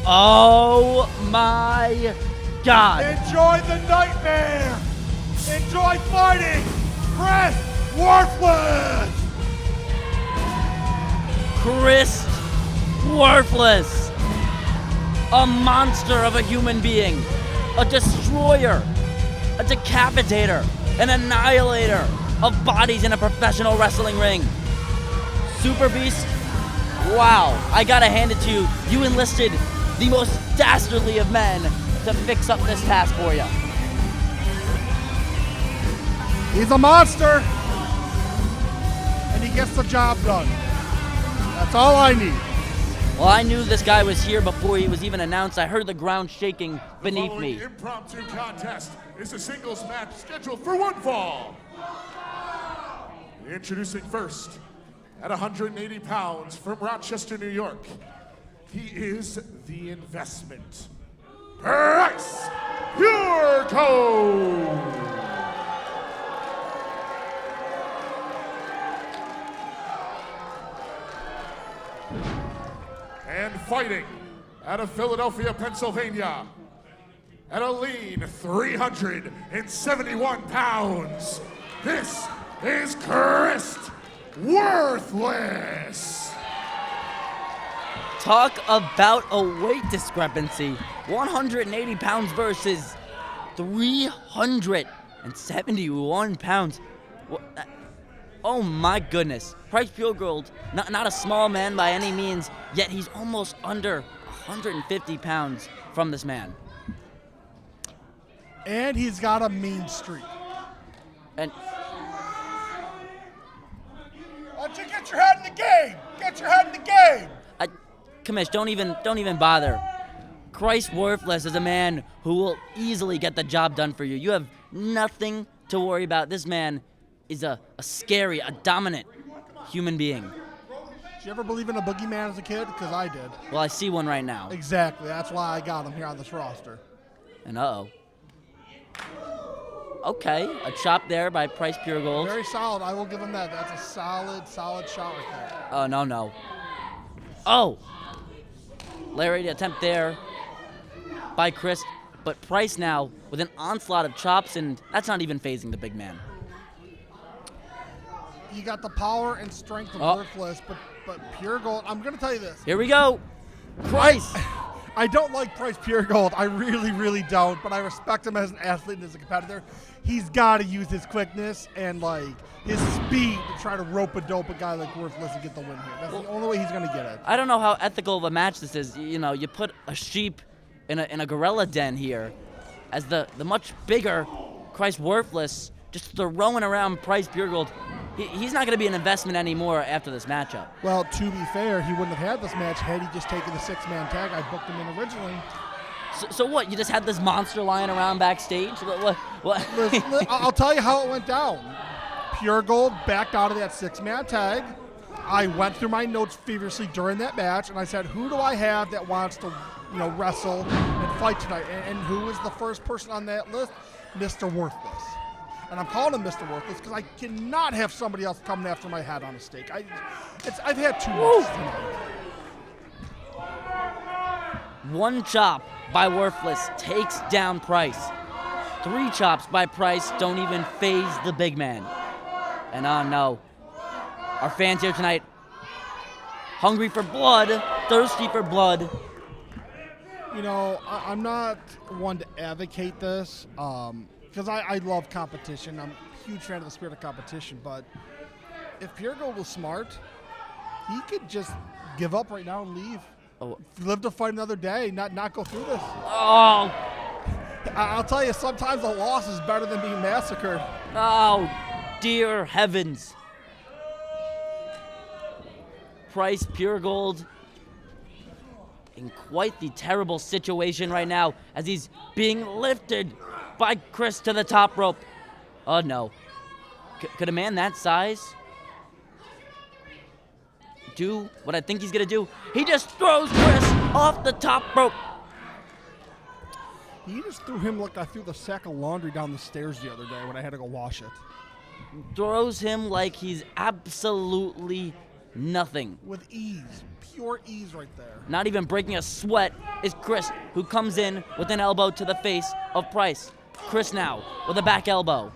Oh my God. Enjoy the nightmare. Enjoy fighting. Krist, worthless. Krist, worthless. A monster of a human being. A destroyer. A decapitator. An annihilator of bodies in a professional wrestling ring. Super Beast, wow, I gotta hand it to you. You enlisted the most dastardly of men to fix up this task for you. He's a monster. And he gets the job done. That's all I need. Well, I knew this guy was here before he was even announced. I heard the ground shaking beneath me. The impromptu contest is a singles match scheduled for one fall. Introducing first, at 180 pounds from Rochester, New York, he is the investment. Krist, Puregold. And fighting out of Philadelphia, Pennsylvania, at a lean 371 pounds, this is Krist, worthless. Talk about a weight discrepancy. 180 pounds versus 371 pounds. Oh my goodness. Krist Puregold, not a small man by any means, yet he's almost under 150 pounds from this man. And he's got a mean streak. And Why don't you get your head in the game? Get your head in the game. Commish, don't even bother. Krist Worthless is a man who will easily get the job done for you. You have nothing to worry about. This man is a scary, a dominant human being. Did you ever believe in a boogeyman as a kid? Because I did. Well, I see one right now. Exactly. That's why I got him here on this roster. And uh-oh. Okay, a chop there by Krist Puregold. Very solid. I will give him that. That's a solid shot right there. Oh, no. Oh! Lariat attempt there by Krist, but Price now with an onslaught of chops, and that's not even phasing the big man. You got the power and strength of Worthless, but Puregold, I'm going to tell you this. Here we go. Price! I don't like Krist Puregold. I really don't, but I respect him as an athlete and as a competitor. He's got to use his quickness and his speed to try to rope-a-dope a guy like Worthless and get the win here. That's the only way he's going to get it. I don't know how ethical of a match this is. You know, you put a sheep in a gorilla den here as the much bigger Krist Worthless just throwing around Krist Puregold. He's not going to be an investment anymore after this matchup. Well, to be fair, he wouldn't have had this match had he just taken the six-man tag I booked him in originally. So what? You just had this monster lying around backstage? What? Listen, I'll tell you how it went down. Puregold backed out of that six-man tag. I went through my notes feverishly during that match, and I said, who do I have that wants to, wrestle and fight tonight? And who is the first person on that list? Mr. Worthless. And I'm calling him Mr. Worthless because I cannot have somebody else coming after my head on a stake. I've had too much tonight. One chop by Worthless takes down Price. 3 chops by Price don't even phase the big man. And oh no, our fans here tonight, hungry for blood, thirsty for blood. I'm not one to advocate this because I love competition. I'm a huge fan of the spirit of competition, but if Puregold was smart, he could just give up right now and leave. Oh. Live to fight another day, not go through this. Oh, I'll tell you, sometimes a loss is better than being massacred. oh, dear heavens. Krist Puregold in quite the terrible situation right now as he's being lifted by Krist to the top rope. Oh no. Could a man that size do what I think he's gonna do? He just throws Krist off the top rope. You just threw him like I threw the sack of laundry down the stairs the other day when I had to go wash it. Throws him like he's absolutely Nothing. With ease. Pure ease right there. Not even breaking a sweat is Krist, who comes in with an elbow to the face of Price. Krist now with a back elbow.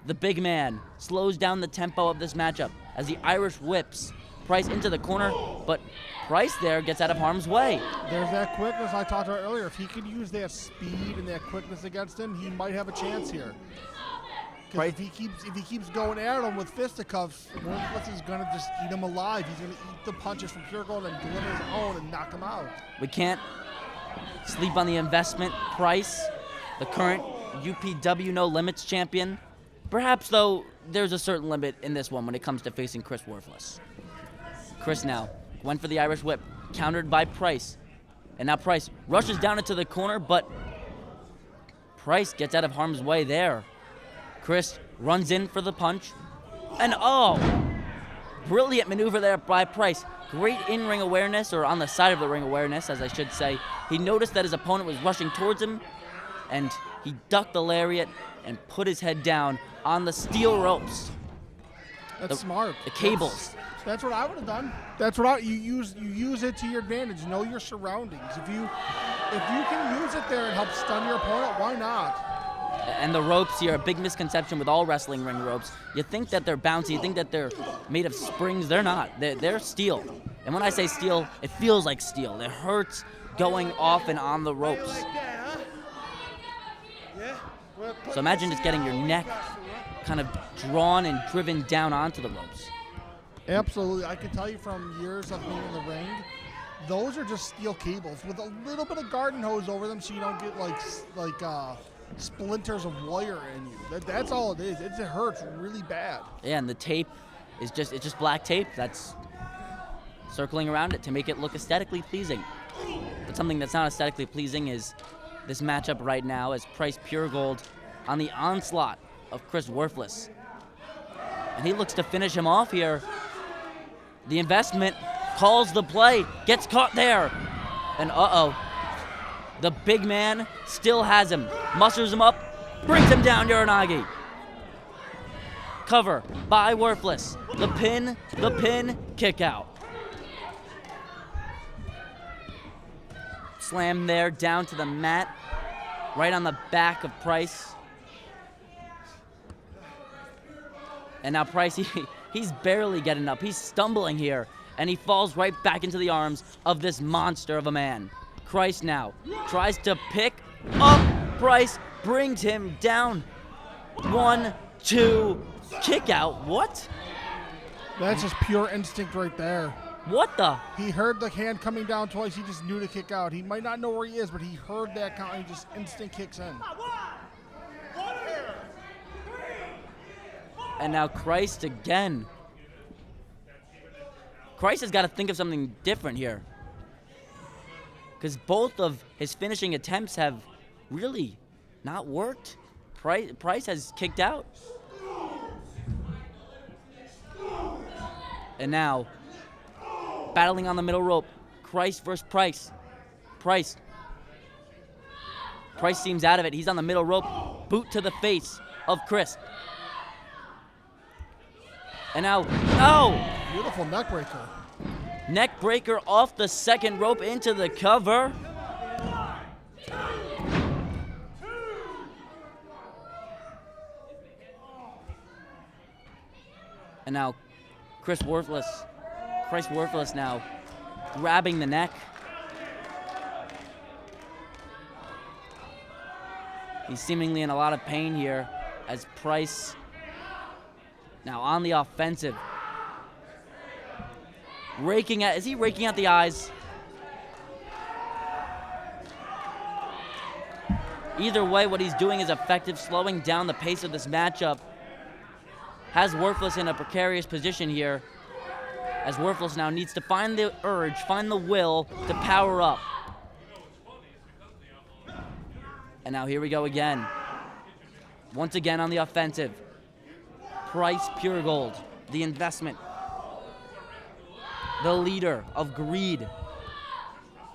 The big man slows down the tempo of this matchup as the Irish whips Price into the corner, but Price there gets out of harm's way. There's that quickness I talked about earlier. If he could use that speed and that quickness against him, he might have a chance here. Because if he keeps going at him with fisticuffs, Worthless is gonna just eat him alive. He's gonna eat the punches from Puregold and deliver his own and knock him out. We can't sleep on the investment. Price, the current UPW No Limits champion. Perhaps, though, there's a certain limit in this one when it comes to facing Krist Worthless. Krist now went for the Irish whip, countered by Price. And now Price rushes down into the corner, but Price gets out of harm's way there. Krist runs in for the punch. And brilliant maneuver there by Price. Great in-ring awareness, or on the side of the ring awareness, as I should say. He noticed that his opponent was rushing towards him, and he ducked the lariat and put his head down on the steel ropes. That's smart. The cables. That's what I would have done. That's what you use it to your advantage. Know your surroundings. If you can use it there and help stun your opponent, why not? And the ropes here, a big misconception with all wrestling ring ropes. You think that they're bouncy, you think that they're made of springs. They're not. They're steel. And when I say steel, it feels like steel. It hurts going off and on the ropes. So imagine just getting your neck kind of drawn and driven down onto the ropes. Absolutely. I can tell you from years of being in the ring, those are just steel cables with a little bit of garden hose over them so you don't get like splinters of wire in you. That's all it is. It hurts really bad. Yeah, and the tape is just black tape that's circling around it to make it look aesthetically pleasing. But something that's not aesthetically pleasing is this matchup right now as Price Puregold on the onslaught of Krist Worthless. And he looks to finish him off here. The investment calls the play, gets caught there. And the big man still has him, musters him up, brings him down, Uranagi. Cover by Worthless. The pin, kick out. Slam there down to the mat, right on the back of Price. And now Price, he's barely getting up. He's stumbling here, and he falls right back into the arms of this monster of a man. Krist now tries to pick up Price, brings him down. 1, 2, kick out. What? That's just pure instinct right there. What the? He heard the hand coming down twice. He just knew to kick out. He might not know where he is, but he heard that count. And he just instant kicks in. And now Krist again. Krist has got to think of something different here. Because both of his finishing attempts have really not worked. Price has kicked out. And now, battling on the middle rope, Krist versus Price. Price seems out of it. He's on the middle rope. Boot to the face of Krist. And now, Beautiful neck breaker. Neck breaker off the second rope into the cover. And now, Krist Worthless now grabbing the neck. He's seemingly in a lot of pain here as Price now on the offensive. Is he raking out the eyes? Either way, what he's doing is effective, slowing down the pace of this matchup. Has Worthless in a precarious position here, as Worthless now needs to find the urge, find the will to power up. And now here we go again. Once again on the offensive. Price Puregold, the investment. The leader of greed.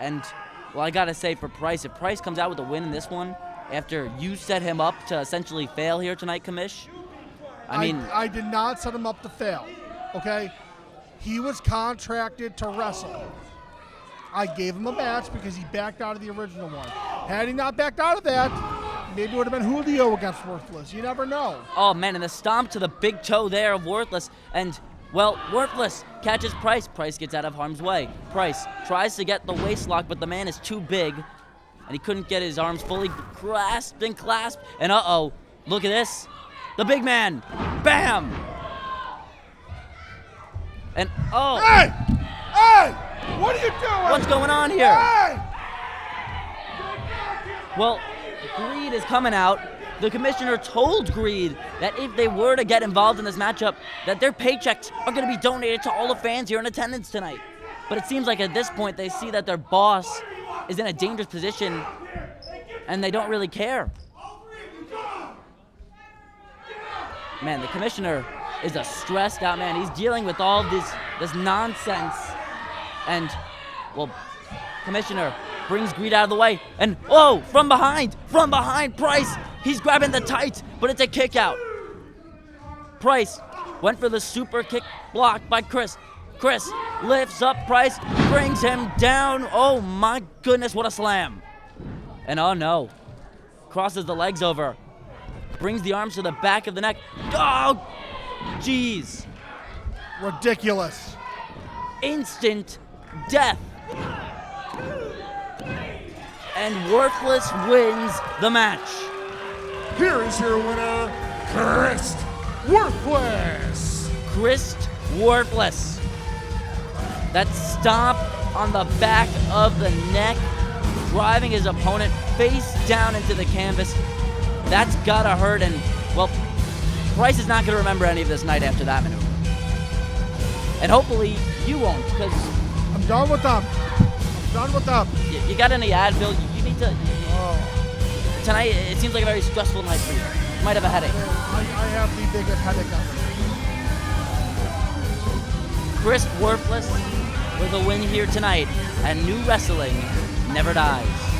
And, well, I gotta say for Price, if Price comes out with a win in this one, after you set him up to essentially fail here tonight, Kamish, I mean... I did not set him up to fail. okay? He was contracted to wrestle. I gave him a match because he backed out of the original one. Had he not backed out of that, maybe it would have been Julio against Worthless. You never know. Oh, man, and the stomp to the big toe there of Worthless. And, well, Worthless catches Price. Price gets out of harm's way. Price tries to get the waist lock, but the man is too big, and he couldn't get his arms fully grasped and clasped. And, uh-oh, look at this. The big man. Bam! And, oh. Hey! Hey! What are you doing? What's going on here? Hey! Well, Greed is coming out. The commissioner told Greed that if they were to get involved in this matchup, that their paychecks are going to be donated to all the fans here in attendance tonight. But it seems like at this point they see that their boss is in a dangerous position and they don't really care. Man, the commissioner is a stressed out man. He's dealing with all this nonsense. And, well, commissioner brings Greed out of the way. And, oh, from behind, Price. He's grabbing the tights, but it's a kick out. Price went for the super kick blocked by Krist. Krist lifts up Price, brings him down. Oh, my goodness, what a slam. And, oh, no. Crosses the legs over. Brings the arms to the back of the neck. Oh, jeez. Ridiculous. Instant death. And Worthless wins the match. Here is your winner, Krist Worthless. Krist Worthless. That stomp on the back of the neck, driving his opponent face down into the canvas. That's gotta hurt, and, well, Price is not gonna remember any of this night after that maneuver. And hopefully you won't, because I'm done with them. you got any Advil? You need to. Oh. Tonight, it seems like a very stressful night for you. You might have a headache. I have the biggest headache ever. Krist Worthless with a win here tonight, and New Wrestling never dies.